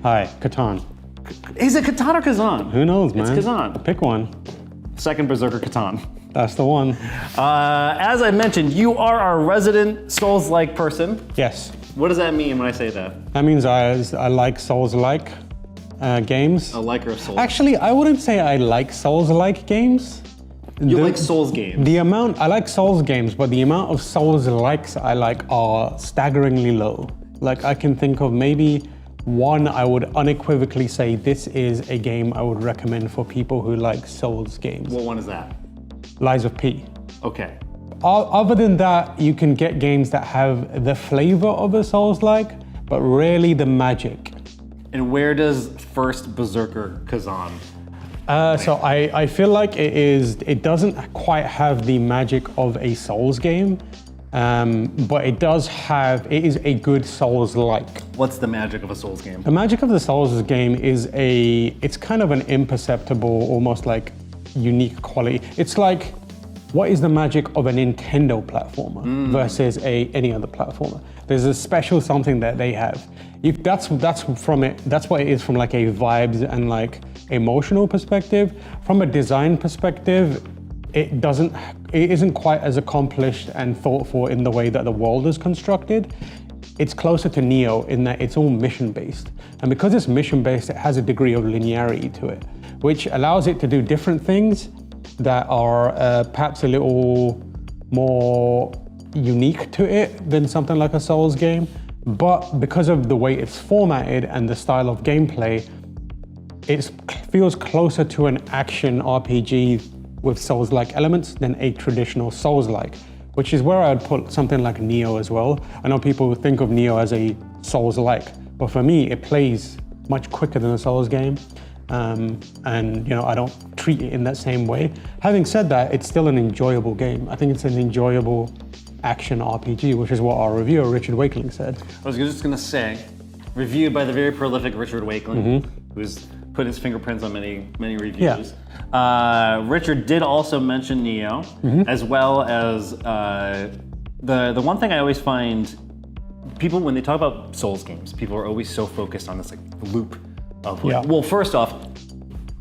Hi, Khazan. Is it Khazan or Khazan? Who knows, man? It's Khazan. Pick one. Second Berserker Khazan. That's the one. As I mentioned, you are our resident Souls-like person. Yes. What does that mean when I say that? That means I like Souls-like games. A liker of Souls. Actually, I wouldn't say I like Souls-like games. You like Souls games? I like Souls games, but the amount of Souls-likes I like are staggeringly low. Like I can think of maybe one I would unequivocally say this is a game I would recommend for people who like Souls games. What one is that? Lies of P. Okay. Other than that, you can get games that have the flavor of a Souls-like, but rarely the magic. And where does First Berserker Khazan? So I feel like it doesn't quite have the magic of a Souls game, but it is a good Souls-like. What's the magic of a Souls game? The magic of the Souls game is it's kind of an imperceptible, almost like unique quality. It's like, what is the magic of a Nintendo platformer versus any other platformer? There's a special something that they have. That's what it is from like a vibes and like emotional perspective. From a design perspective, it isn't quite as accomplished and thoughtful in the way that the world is constructed. It's closer to Neo in that it's all mission-based. And because it's mission-based, it has a degree of linearity to it, which allows it to do different things that are perhaps a little more unique to it than something like a Souls game. But because of the way it's formatted and the style of gameplay, it feels closer to an action RPG with Souls-like elements than a traditional Souls-like, which is where I'd put something like Neo as well. I know people think of Neo as a Souls-like, but for me, it plays much quicker than a Souls game. And I don't treat it in that same way. Having said that, it's still an enjoyable game. I think it's an enjoyable action RPG, which is what our reviewer, Richard Wakeling, said. I was just gonna say, reviewed by the very prolific Richard Wakeling, who's put his fingerprints on many reviews. Yeah. Richard did also mention Neo, as well as the one thing I always find, people, when they talk about Souls games, people are always so focused on this like loop of like, well, first off,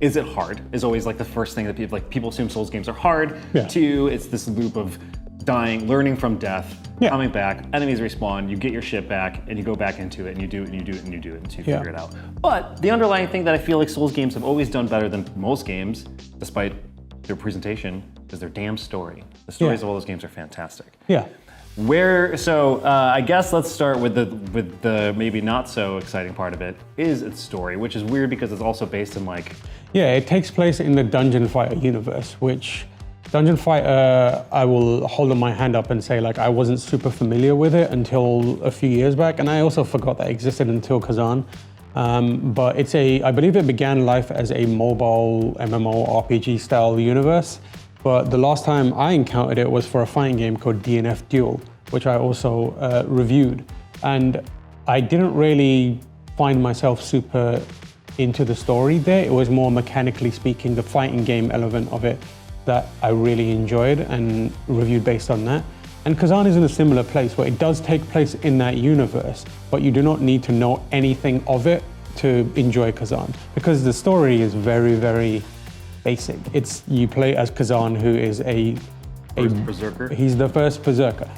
is it hard? Is always like the first thing that people assume Souls games are hard. Yeah. Two, it's this loop of dying, learning from death, coming back, enemies respawn, you get your shit back, and you go back into it, and you do it, and you do it, and you do it, until you figure it out. But the underlying thing that I feel like Souls games have always done better than most games, despite their presentation, is their damn story. The stories of all those games are fantastic. Yeah. I guess let's start with the maybe not so exciting part of it, is its story, which is weird because it's also based in like... Yeah, it takes place in the Dungeon Fighter universe, which Dungeon Fighter, I will hold my hand up and say like I wasn't super familiar with it until a few years back, and I also forgot that it existed until Khazan. But I believe it began life as a mobile MMO RPG style universe. But the last time I encountered it was for a fighting game called DNF Duel, which I also reviewed. And I didn't really find myself super into the story there. It was more mechanically speaking, the fighting game element of it that I really enjoyed and reviewed based on that. And Khazan is in a similar place where it does take place in that universe, but you do not need to know anything of it to enjoy Khazan, because the story is very, very basic. You play as Khazan, who is a Berserker? He's the first Berserker.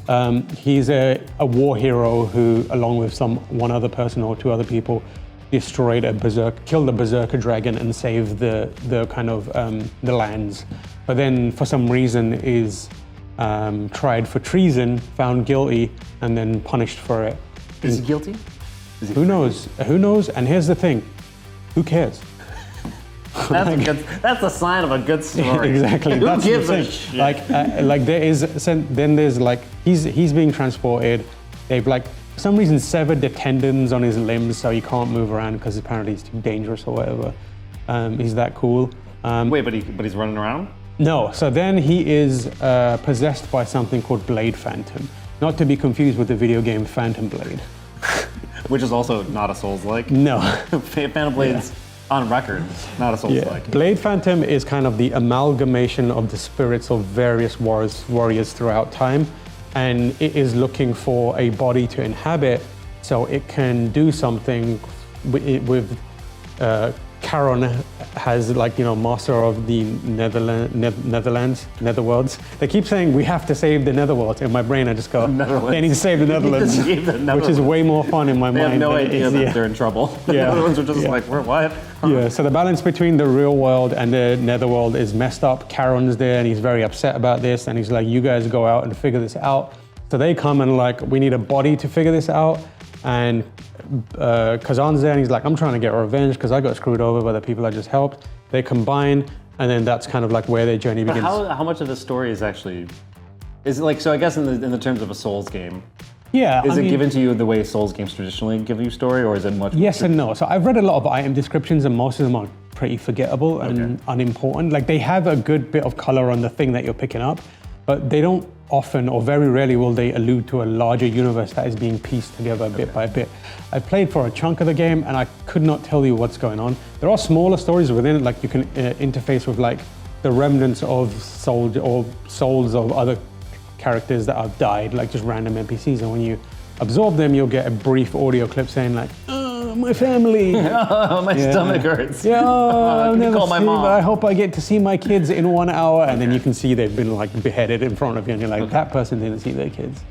He's a war hero who, along with one other person or two other people, killed a Berserker dragon and saved the kind of the lands. But then for some reason is tried for treason, found guilty, and then punished for it. Is he guilty? Who knows? Who knows? And here's the thing, who cares? That's a sign of a good story. Exactly. Who That's gives the a shit? He's being transported. They've like for some reason severed the tendons on his limbs, so he can't move around because apparently he's too dangerous or whatever. He's that cool. Wait, but he's running around? No. So then he is possessed by something called Blade Phantom, not to be confused with the video game Phantom Blade. Which is also not a Souls-like. No. Phantom Blade's on record, not a Souls-like. Blade Phantom is kind of the amalgamation of the spirits of various warriors throughout time, and it is looking for a body to inhabit so it can do something with Charon has like, you know, master of the Netherworlds. They keep saying we have to save the Netherworlds. In my brain, I just go, they need to save the Netherlands, which is way more fun in my They mind. have no idea that they're in trouble. The Netherlands are just like, we're what? Huh? Yeah, so the balance between the real world and the Netherworld is messed up. Charon's there and he's very upset about this. And he's like, you guys go out and figure this out. So they come and like, we need a body to figure this out. And Khazan's there and he's like, I'm trying to get revenge because I got screwed over by the people I just helped. They combine, and then that's kind of like where their journey begins. How much of the story is actually, is it like, so I guess in the terms of a Souls game, yeah, is it given to you the way Souls games traditionally give you story, or is it much? Yes and no. So I've read a lot of item descriptions and most of them are pretty forgettable and unimportant. Like they have a good bit of color on the thing that you're picking up, but they don't often or very rarely will they allude to a larger universe that is being pieced together bit by bit. I played for a chunk of the game and I could not tell you what's going on. There are smaller stories within it, like you can interface with like the remnants of souls of other characters that have died, like just random NPCs, and when you absorb them, you'll get a brief audio clip saying like, oh, my family. My stomach hurts. Yeah, I'll never call my see, mom. I hope I get to see my kids in 1 hour. And then you can see they've been like beheaded in front of you and you're like, that person didn't see their kids.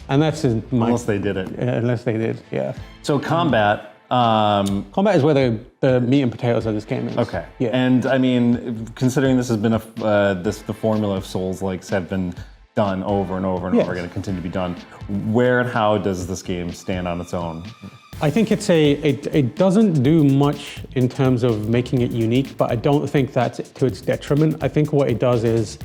And that's unless they did it. Unless they did, yeah. So combat. Combat is where the meat and potatoes of this game is. Okay. Yeah. And I mean, considering this has been the formula of Souls-likes have been done over and over and over again, and continue to be done. Where and how does this game stand on its own? I think it doesn't do much in terms of making it unique, but I don't think that's to its detriment. I think what it does is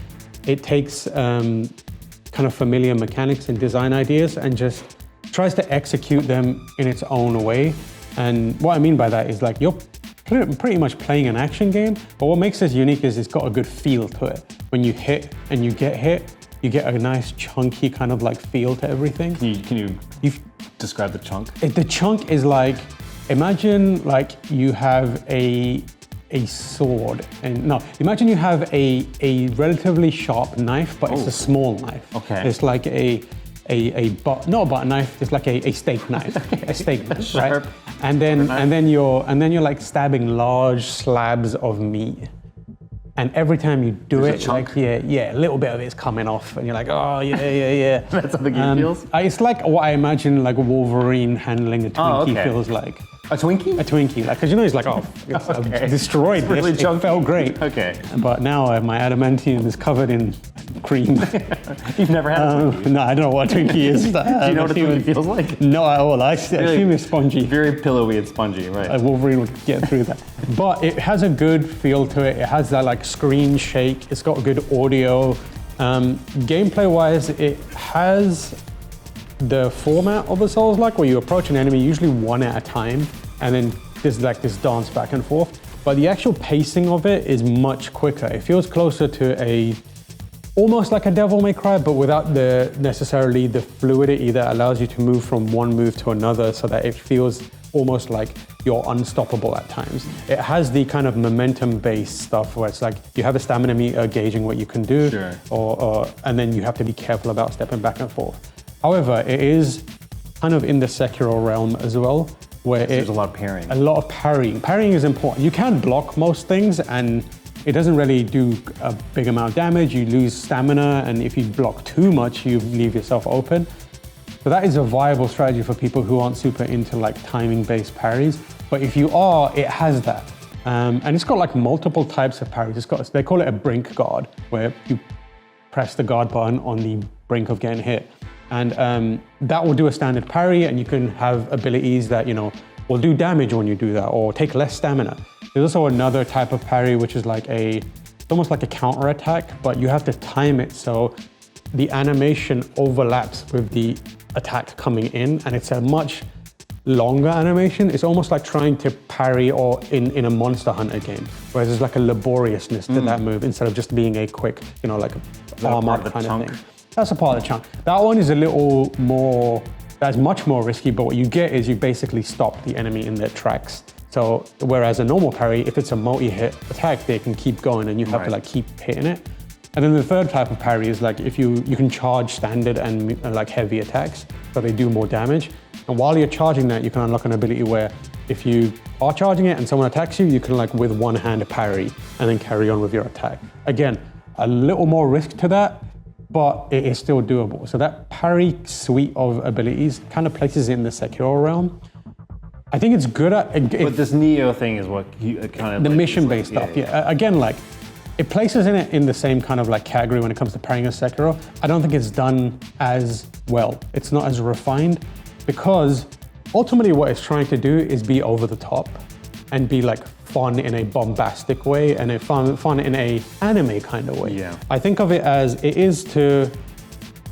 it takes kind of familiar mechanics and design ideas and just tries to execute them in its own way. And what I mean by that is like you're pretty much playing an action game, but what makes this unique is it's got a good feel to it. When you hit and you get hit, you get a nice chunky kind of like feel to everything. Can you describe the chunk? The chunk is like, imagine like you have a sword, and no, imagine you have a relatively sharp knife, but it's a small knife. Okay. It's like not a butter knife, it's like a steak knife, a steak knife, Sharp. right? And then you're like stabbing large slabs of meat. And every time you do There's it, a chunk. like a little bit of it's coming off, and you're like, oh yeah. That's how the game feels? It's like what I imagine like Wolverine handling a Twinkie feels like. A Twinkie? A Twinkie, like, because you know he's like, oh, I've destroyed It's really this. chunky. It felt great. Okay. But now my adamantium is covered in cream. You've never had a Twinkie? No, I don't know what a Twinkie is. Do you know what a Twinkie feels like? No, at all. I assume it's spongy. Very pillowy and spongy, right? Wolverine would get through that. But it has a good feel to it. It has that like screen shake. It's got good audio. Gameplay-wise, it has the format of a Souls-like where you approach an enemy usually one at a time, and then there's like this dance back and forth. But the actual pacing of it is much quicker. It feels closer to almost like a Devil May Cry, but without necessarily the fluidity that allows you to move from one move to another, so that it feels almost like you're unstoppable at times. It has the kind of momentum-based stuff where it's like you have a stamina meter gauging what you can do, and then you have to be careful about stepping back and forth. However, it is kind of in the Sekiro realm as well, where there's a lot of parrying. A lot of parrying. Parrying is important. You can block most things, and it doesn't really do a big amount of damage. You lose stamina, and if you block too much, you leave yourself open. So that is a viable strategy for people who aren't super into like timing-based parries. But if you are, it has that. And it's got like multiple types of parries. They call it a brink guard, where you press the guard button on the brink of getting hit. And that will do a standard parry, and you can have abilities that, will do damage when you do that, or take less stamina. There's also another type of parry, which is like it's almost like a counter attack, but you have to time it so the animation overlaps with the attack coming in, and it's a much longer animation. It's almost like trying to parry or in a Monster Hunter game, whereas there's like a laboriousness to that move instead of just being a quick, like arm up kind of thing. That's a part of the chunk. That one is a little more, that's much more risky, but what you get is you basically stop the enemy in their tracks. So whereas a normal parry, if it's a multi-hit attack, they can keep going and you have to like keep hitting it. And then the third type of parry is like if you can charge standard and like heavy attacks, so they do more damage. And while you're charging that, you can unlock an ability where if you are charging it and someone attacks you, you can like with one hand parry and then carry on with your attack. Again, a little more risk to that, but it is still doable. So that parry suite of abilities kind of places it in the Sekiro realm. I think it's good at... But this Neo thing is what you kind of... The mission-based stuff, yeah. Again, like, it places it in the same kind of like category when it comes to parrying as Sekiro. I don't think it's done as well. It's not as refined because ultimately what it's trying to do is be over the top and be like fun in a bombastic way and a fun in a anime kind of way. Yeah. I think of it as it is to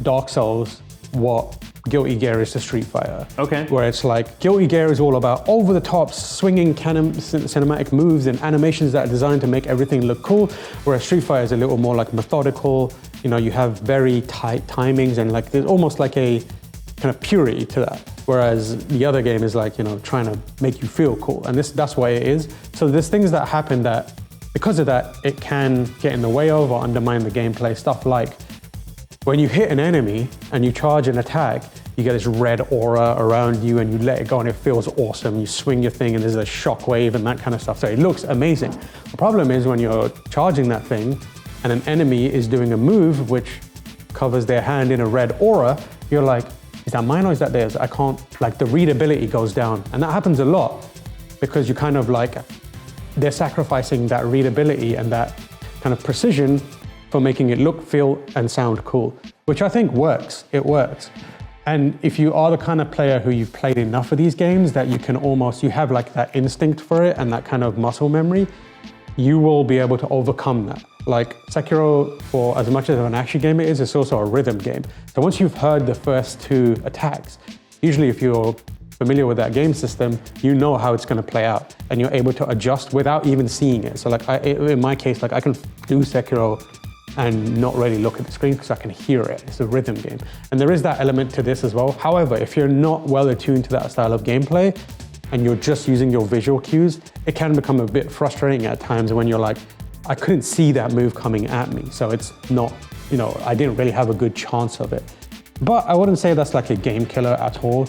Dark Souls what Guilty Gear is to Street Fighter. Okay. Where it's like, Guilty Gear is all about over the top swinging cinematic moves and animations that are designed to make everything look cool, whereas Street Fighter is a little more like methodical, you know, you have very tight timings and like there's almost like a kind of purity to that. Whereas the other game is like, you know, trying to make you feel cool. And that's why it is. So there's things that happen that, because of that, it can get in the way of or undermine the gameplay. Stuff like when you hit an enemy and you charge an attack, you get this red aura around you and you let it go and it feels awesome. You swing your thing and there's a shockwave and that kind of stuff. So it looks amazing. The problem is when you're charging that thing and an enemy is doing a move which covers their hand in a red aura, you're like, is that mine or is that theirs? I can't, like the readability goes down. And that happens a lot because you kind of like, they're sacrificing that readability and that kind of precision for making it look, feel, and sound cool, which I think works. It works. And if you are the kind of player who you've played enough of these games that you can almost, you have like that instinct for it and that kind of muscle memory, you will be able to overcome that. Like Sekiro, for as much as an action game it is, it's also a rhythm game. So once you've heard the first two attacks, usually if you're familiar with that game system, you know how it's going to play out and you're able to adjust without even seeing it. So like in my case, like I can do Sekiro and not really look at the screen because I can hear it. It's a rhythm game. And there is that element to this as well. However, if you're not well attuned to that style of gameplay and you're just using your visual cues, it can become a bit frustrating at times when you're like, I couldn't see that move coming at me. So it's not, you know, I didn't really have a good chance of it. But I wouldn't say that's like a game killer at all.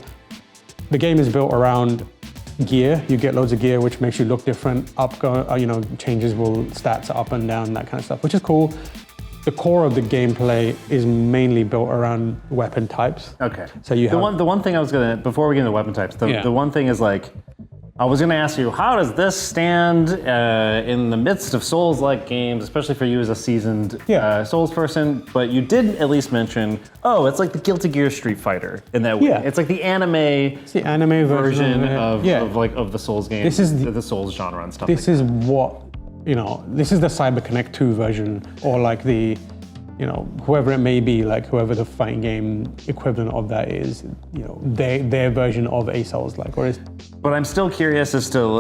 The game is built around gear. You get loads of gear, which makes you look different. Changes stats up and down, that kind of stuff, which is cool. The core of the gameplay is mainly built around weapon types. Okay. So you have the one thing I was gonna, before we get into weapon types, the one thing is like, I was gonna ask you, how does this stand in the midst of Souls-like games, especially for you as a seasoned Souls person? But you did at least mention, oh, it's like the Guilty Gear Street Fighter in that way. Yeah. It's like the anime. It's the anime version of the Souls game. This is the Souls genre and stuff. This is what, you know, this is the CyberConnect 2 version, or like the, you know, whoever it may be, like whoever the fighting game equivalent of that is, you know, their version of a Souls-like. But I'm still curious as to,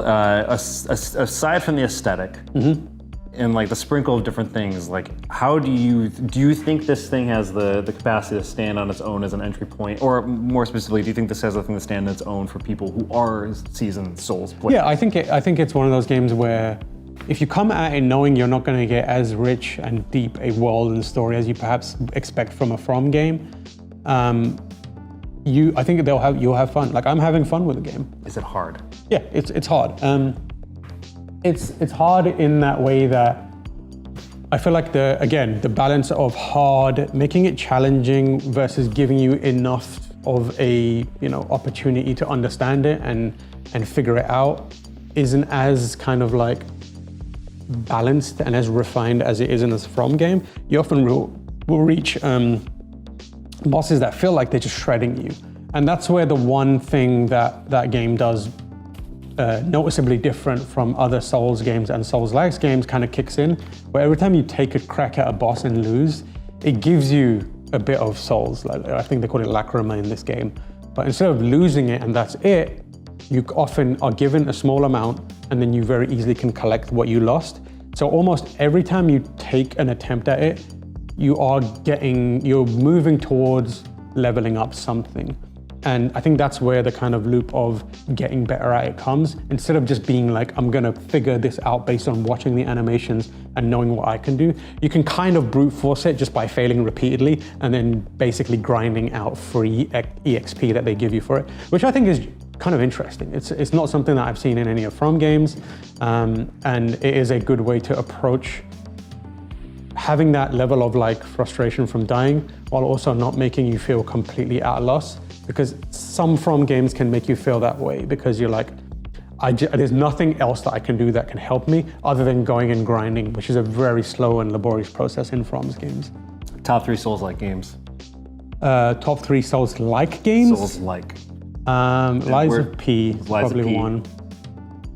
aside from the aesthetic, and like the sprinkle of different things, like how do you think this thing has the capacity to stand on its own as an entry point, or more specifically, do you think this has a thing to stand on its own for people who are seasoned Souls players? Yeah, I think it's one of those games where if you come at it knowing you're not going to get as rich and deep a world and story as you perhaps expect from a From game, I think you'll have fun. Like I'm having fun with the game. Is it hard? Yeah, it's hard. It's hard in that way that I feel like the balance of hard, making it challenging versus giving you enough of a, you know, opportunity to understand it and figure it out isn't as kind of like balanced and as refined as it is in a From game. You often will reach bosses that feel like they're just shredding you. And that's where the one thing that game does noticeably different from other Souls games and Souls-like games kind of kicks in, where every time you take a crack at a boss and lose, it gives you a bit of Souls. Like, I think they call it lacrima in this game. But instead of losing it and that's it, you often are given a small amount and then you very easily can collect what you lost. So almost every time you take an attempt at it, you're moving towards leveling up something. And I think that's where the kind of loop of getting better at it comes. Instead of just being like, I'm gonna figure this out based on watching the animations and knowing what I can do, you can kind of brute force it just by failing repeatedly and then basically grinding out free EXP that they give you for it, which I think is kind of interesting. It's not something that I've seen in any of From games, and it is a good way to approach having that level of like frustration from dying while also not making you feel completely at a loss, because some From games can make you feel that way because you're like, there's nothing else that I can do that can help me other than going and grinding, which is a very slow and laborious process in From's games. Top 3 Souls-like games. Top 3 Souls-like games? Souls-like. Lies of P, Lies of probably P. one.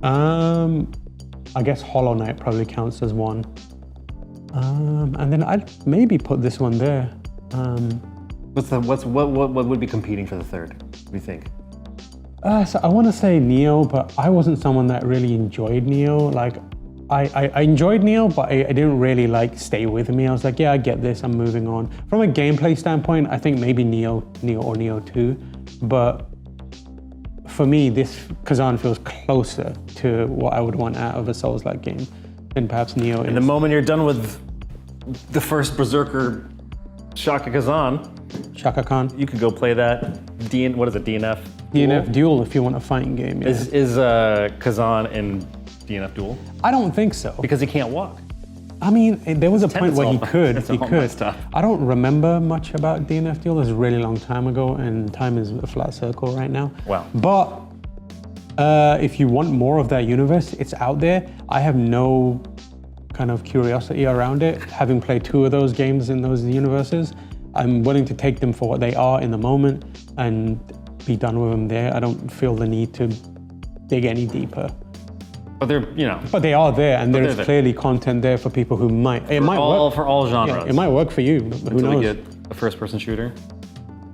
I guess Hollow Knight probably counts as one. And then I'd maybe put this one there. What would be competing for the third? What do you think? So I want to say Neo, but I wasn't someone that really enjoyed Neo. Like, I enjoyed Neo, but I didn't really like stay with me. I was like, yeah, I get this, I'm moving on. From a gameplay standpoint, I think maybe Neo or Neo 2. But for me, this Khazan feels closer to what I would want out of a Souls-like game than perhaps Neo is. And the moment you're done with the first Berserker Shaka Khazan, Shaka Khan. you could go play that what is it, DNF? DNF Duel if you want a fighting game. Yeah. Is Khazan in DNF Duel? I don't think so. Because he can't walk. I mean, there was a point where he could. It's He all could. messed up. I don't remember much about DNF Duel. It was a really long time ago, and time is a flat circle right now. Wow. But if you want more of that universe, it's out there. I have no kind of curiosity around it. Having played 2 of those games in those universes, I'm willing to take them for what they are in the moment and be done with them there. I don't feel the need to dig any deeper. But they're, But they are there, and there's there. clearly content there for people who might. It might work for all genres. Yeah, it might work for you. Who Until we knows? get a first-person shooter.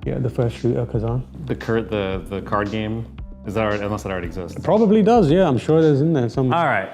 Yeah, the first shooter, Khazan. The card game, is that already, unless it already exists. Probably does. Yeah, I'm sure there's in there somewhere. All right.